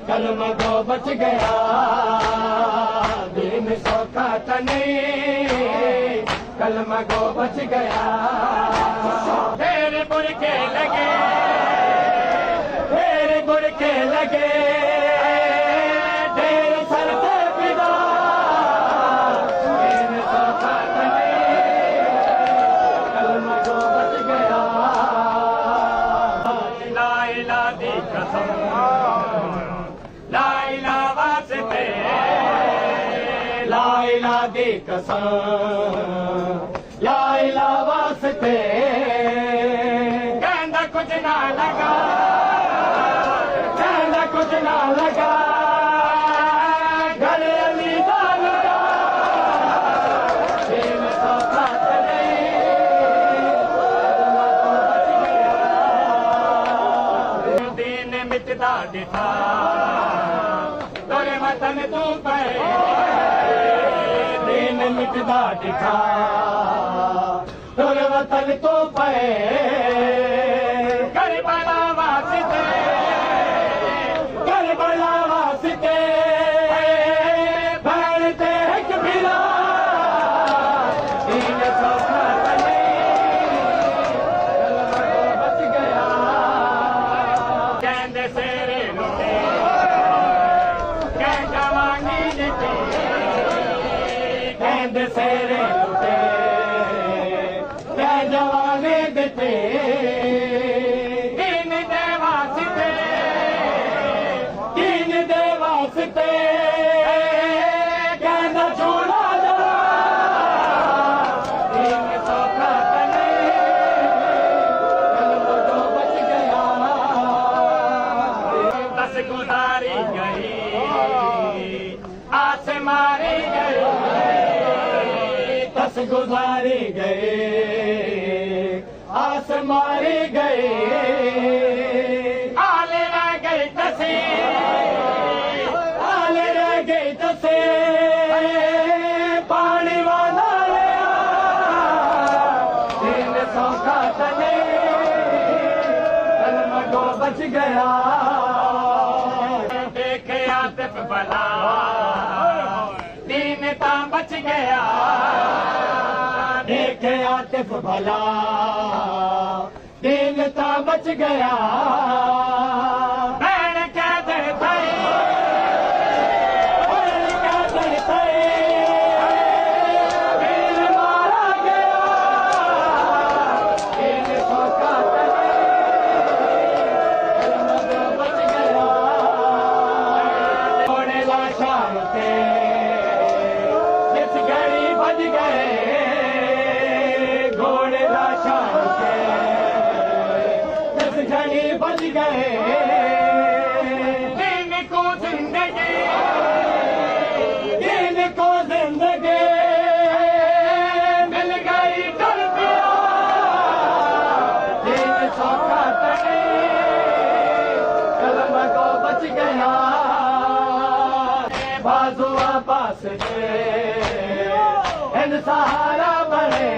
कलमा गो बच गया दीन सौखा त नहीं कलमा गो बच गया तेरे बुरके लगे तेरे बुरके लगे तेरे सर पे पिदा दीन सौखा त नहीं कलमा गो बच गया ला इला दी कसम ला इला वास्ते ला इला दी कसम ला इला वास्ते कहना कुछ ना लगा कहना कुछ ना लगा घर अली दान का दीन सौखा त नहीं कलमा गो बच गया दीन मिटदा दिखा तोरे वतन तू पे दीन मिटदा दिखा तोरे वतन तू पे करबला वास्ते करबला वास्ते भैन ते एक भिला दीन सौखा त नहीं कलमा गो बच गया कहंदे सेरे लुटे कह जवानी दिते कहंदे सेरे लुटे कह जवानी दिते दीन दे वास्ते कहंदा झूला जला दीन सौखा त नहीं कलमा गो बच गया बस गुजारी गई आस मारी गई बस गुजारी गई आस मारी गई आले रह गई तसी आले रह गई तसे पानी वाला लिया दीन सौखा त नहीं कलमा गो बच गया देखे आतिफ भला दीन ता बच गया देखे आतिफ भला दीन ता बच गया भैन क्या दर थई भैन क्या दर थई दीन मारा गया दीन सौखा त नहीं कलमा गो बच गया घोड़े लाशा ते जिस घड़ी बज गए घोड़े लाशा ते जिस घड़ी बज गए दीन को जिंदगी मिल गई कर दिया दीन सौखा त नहीं कलमा गो बच गया बाजुआ पास दे इन सहारा बने